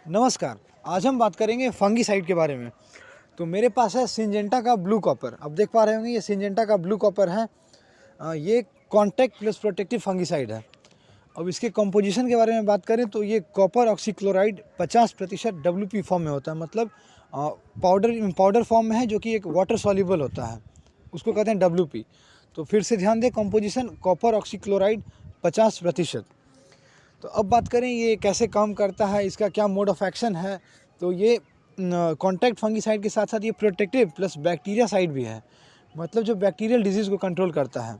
नमस्कार। आज हम बात करेंगे फंगीसाइड के बारे में। तो मेरे पास है सिंजेंटा का ब्लू कॉपर। अब देख पा रहे होंगे ये सिंजेंटा का ब्लू कॉपर है। ये कॉन्टैक्ट प्लस प्रोटेक्टिव फंगीसाइड है। अब इसके कंपोजिशन के बारे में बात करें तो ये कॉपर ऑक्सीक्लोराइड 50% WP फॉर्म में होता है, मतलब पाउडर फॉर्म में है, जो कि एक वाटर सॉल्युबल होता है, उसको कहते हैं WP। तो फिर से ध्यान दें, कंपोजिशन कॉपर ऑक्सीक्लोराइड 50%। तो अब बात करें ये कैसे काम करता है, इसका क्या मोड ऑफ एक्शन है। तो ये कॉन्टैक्ट फंगीसाइड के साथ साथ ये प्रोटेक्टिव प्लस बैक्टीरिया साइड भी है, मतलब जो बैक्टीरियल डिजीज़ को कंट्रोल करता है।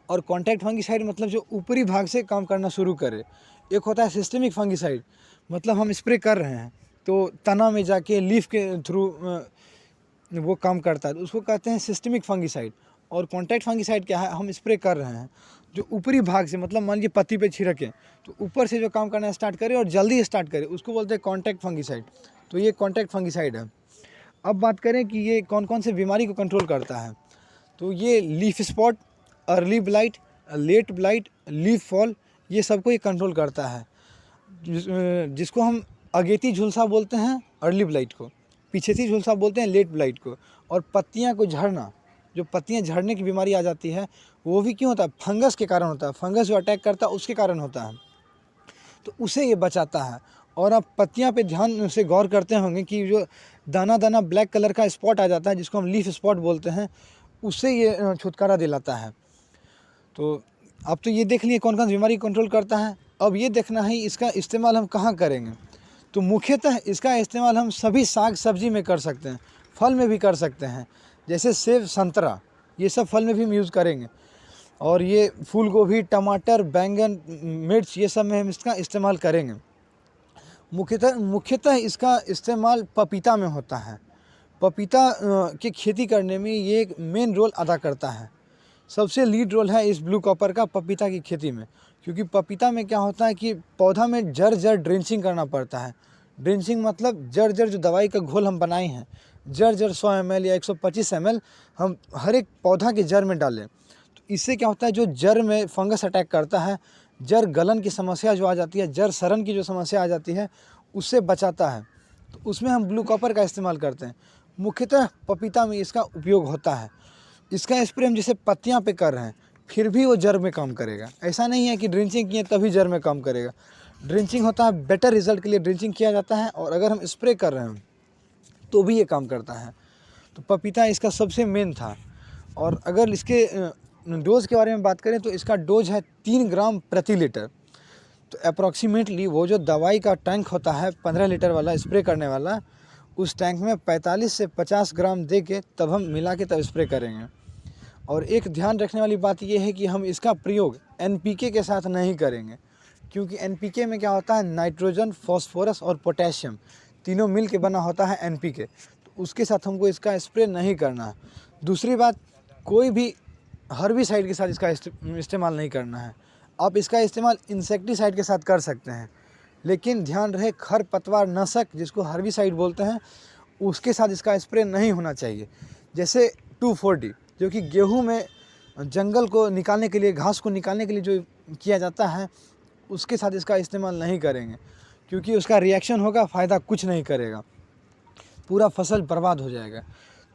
और कॉन्टैक्ट फंगीसाइड मतलब जो ऊपरी भाग से काम करना शुरू करे। एक होता है सिस्टेमिक फंगीसाइड, मतलब हम स्प्रे कर रहे हैं तो तना में जाके लीफ के थ्रू वो काम करता है, तो उसको कहते हैं सिस्टेमिक फंगीसाइड। और कॉन्टैक्ट फंगीसाइड क्या है, हम स्प्रे कर रहे हैं जो ऊपरी भाग से, मतलब मान लीजिए पत्ती पे छिड़के तो ऊपर से जो काम करना स्टार्ट करे और जल्दी स्टार्ट करे, उसको बोलते हैं कॉन्टैक्ट फंगीसाइड। तो ये कॉन्टैक्ट फंगीसाइड है। अब बात करें कि ये कौन कौन से बीमारी को कंट्रोल करता है। तो ये leaf spot, early blight, late blight, leaf fall, ये सबको ये कंट्रोल करता है। जिसको हम अगेती झुलसा बोलते हैं अर्ली ब्लाइट को, पीछेती झुलसा बोलते हैं लेट ब्लाइट को। और पत्तियां को झड़ना, जो पत्तियां झड़ने की बीमारी आ जाती है, वो भी क्यों होता है, फंगस के कारण होता है। फंगस जो अटैक करता है उसके कारण होता है, तो उसे ये बचाता है। और आप पत्तियां पे ध्यान से गौर करते होंगे कि जो दाना दाना ब्लैक कलर का स्पॉट आ जाता है, जिसको हम लीफ स्पॉट बोलते हैं, उससे ये छुटकारा दिलाता है। तो अब तो ये देख लिए कौन कौन सी बीमारी कंट्रोल करता है। अब ये देखना है इसका इस्तेमाल हम कहाँ करेंगे। तो मुख्यतः इसका इस्तेमाल हम सभी साग सब्जी में कर सकते हैं, फल में भी कर सकते हैं, जैसे सेब, संतरा, ये सब फल में भी हम यूज़ करेंगे। और ये फूल गोभी, टमाटर, बैंगन, मिर्च, ये सब में हम इसका इस्तेमाल करेंगे। मुख्यतः इसका इस्तेमाल पपीता में होता है। पपीता की खेती करने में ये एक मेन रोल अदा करता है। सबसे लीड रोल है इस ब्लू कॉपर का पपीता की खेती में, क्योंकि पपीता में क्या होता है कि पौधा में जड़ जड़ ड्रेंचिंग करना पड़ता है। ड्रेंचिंग मतलब जड़ जड़ जो दवाई का घोल हम बनाए हैं, जड़ जड़ 100 ml या 125 ml हम हर एक पौधा के जड़ में डालें। तो इससे क्या होता है, जो जड़ में फंगस अटैक करता है, जड़ गलन की समस्या जो आ जाती है, जड़ सड़न की जो समस्या आ जाती है, उससे बचाता है। तो उसमें हम ब्लू कॉपर का इस्तेमाल करते हैं। मुख्यतः पपीता में इसका उपयोग होता है। इसका स्प्रे हम जैसे पत्तियां पे कर रहे हैं, फिर भी वो जड़ में काम करेगा। ऐसा नहीं है कि ड्रिंचिंग किए तभी जड़ में काम करेगा। ड्रिंचिंग होता है बेटर रिजल्ट के लिए, ड्रिंचिंग किया जाता है, और अगर हम स्प्रे कर रहे हैं तो भी ये काम करता है। तो पपीता इसका सबसे मेन था। और अगर इसके डोज के बारे में बात करें तो इसका डोज है 3 ग्राम प्रति लीटर। तो अप्रॉक्सीमेटली वो जो दवाई का टैंक होता है 15 लीटर वाला स्प्रे करने वाला, उस टैंक में 45 से 50 ग्राम दे के तब हम मिला के तब स्प्रे करेंगे। और एक ध्यान रखने वाली बात यह है कि हम इसका प्रयोग NPK के साथ नहीं करेंगे, क्योंकि NPK में क्या होता है, नाइट्रोजन, फॉस्फोरस और पोटेशियम तीनों मिल के बना होता है NPK। तो उसके साथ हमको इसका स्प्रे नहीं करना है। दूसरी बात, कोई भी हर्बिसाइड के साथ इसका इस्तेमाल नहीं करना है। आप इसका इस्तेमाल इंसेक्टिसाइड के साथ कर सकते हैं, लेकिन ध्यान रहे खरपतवार नाशक, जिसको हर्बिसाइड बोलते हैं, उसके साथ इसका स्प्रे नहीं होना चाहिए। जैसे 2,4-D, जो कि गेहूं में जंगल को निकालने के लिए, घास को निकालने के लिए जो किया जाता है, उसके साथ इसका इस्तेमाल नहीं करेंगे, क्योंकि उसका रिएक्शन होगा, फ़ायदा कुछ नहीं करेगा, पूरा फसल बर्बाद हो जाएगा।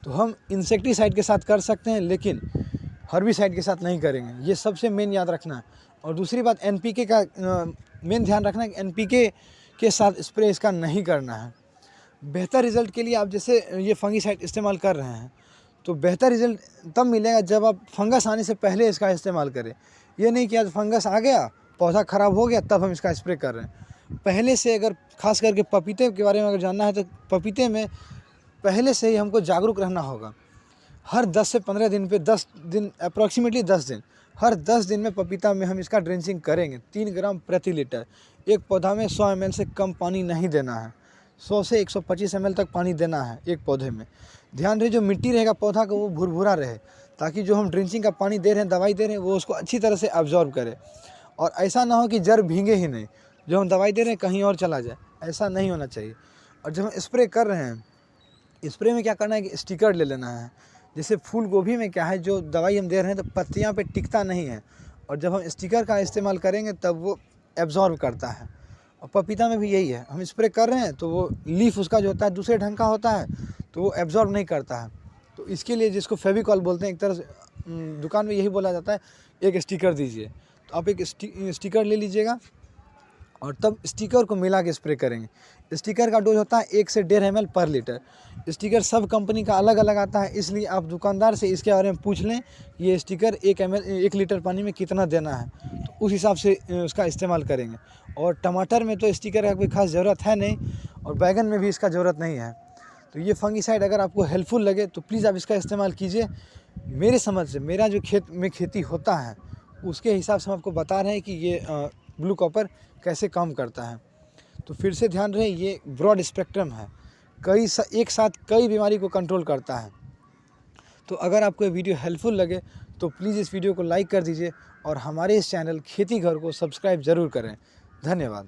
तो हम इंसेक्टिसाइड के साथ कर सकते हैं, लेकिन हर्बिसाइड के साथ नहीं करेंगे। ये सबसे मेन याद रखना है। और दूसरी बात, NPK का मेन ध्यान रखना है कि NPK के साथ स्प्रे इसका नहीं करना है। बेहतर रिजल्ट के लिए आप जैसे ये फंगीसाइड इस्तेमाल कर रहे हैं, तो बेहतर रिजल्ट तब मिलेगा जब आप फंगस आने से पहले इसका इस्तेमाल करें। ये नहीं कि आज फंगस आ गया, पौधा ख़राब हो गया, तब हम इसका स्प्रे कर रहे हैं। पहले से, अगर खास करके पपीते के बारे में अगर जानना है, तो पपीते में पहले से ही हमको जागरूक रहना होगा। हर 10 से 15 दिन पे, 10 दिन अप्रॉक्सीमेटली 10 दिन, हर 10 दिन में पपीता में हम इसका ड्रेंचिंग करेंगे। 3 ग्राम प्रति लीटर। एक पौधा में 100 ml से कम पानी नहीं देना है, 100 से 125 ml तक पानी देना है एक पौधे में। ध्यान रहे जो मिट्टी रहेगा पौधा का, वो भुरभुरा रहे, ताकि जो हम ड्रेंचिंग का पानी दे रहे हैं, दवाई दे रहे हैं, वो उसको अच्छी तरह से अब्जॉर्ब करे। और ऐसा ना हो कि जड़ भींगे ही नहीं, जो हम दवाई दे रहे हैं कहीं और चला जाए, ऐसा नहीं होना चाहिए। और जब हम स्प्रे कर रहे हैं, स्प्रे में क्या करना है कि स्टिकर ले लेना है। जैसे फूल गोभी में क्या है, जो दवाई हम दे रहे हैं तो पत्तियां पे टिकता नहीं है, और जब हम स्टिकर का इस्तेमाल करेंगे तब वो एब्जॉर्ब करता है। और पपीता में भी यही है, हम स्प्रे कर रहे हैं तो वो लीफ उसका जो होता है दूसरे ढंग का होता है, तो वो एब्जॉर्ब नहीं करता है। तो इसके लिए जिसको फेविकॉल बोलते हैं, एक तरह से दुकान में यही बोला जाता है, एक स्टिकर दीजिए। तो आप एक स्टिकर ले लीजिएगा और तब स्टिकर को मिला के स्प्रे करेंगे। स्टिकर का डोज होता है 1 से 1.5 ml पर लीटर। स्टिकर सब कंपनी का अलग अलग आता है, इसलिए आप दुकानदार से इसके बारे में पूछ लें, ये स्टिकर 1 लीटर पानी में कितना देना है, तो उस हिसाब से उसका इस्तेमाल करेंगे। और टमाटर में तो स्टिकर का कोई खास ज़रूरत है नहीं, और बैगन में भी इसका ज़रूरत नहीं है। तो ये फंगिसाइड अगर आपको हेल्पफुल लगे तो प्लीज़ आप इसका इस्तेमाल कीजिए। मेरे समझ से, मेरा जो खेत में खेती होता है उसके हिसाब से हम आपको बता रहे हैं कि ये ब्लू कॉपर कैसे काम करता है। तो फिर से ध्यान रहे, ये ब्रॉड स्पेक्ट्रम है, एक साथ कई बीमारी को कंट्रोल करता है। तो अगर आपको ये वीडियो हेल्पफुल लगे तो प्लीज़ इस वीडियो को लाइक कर दीजिए और हमारे इस चैनल खेती घर को सब्सक्राइब ज़रूर करें। धन्यवाद।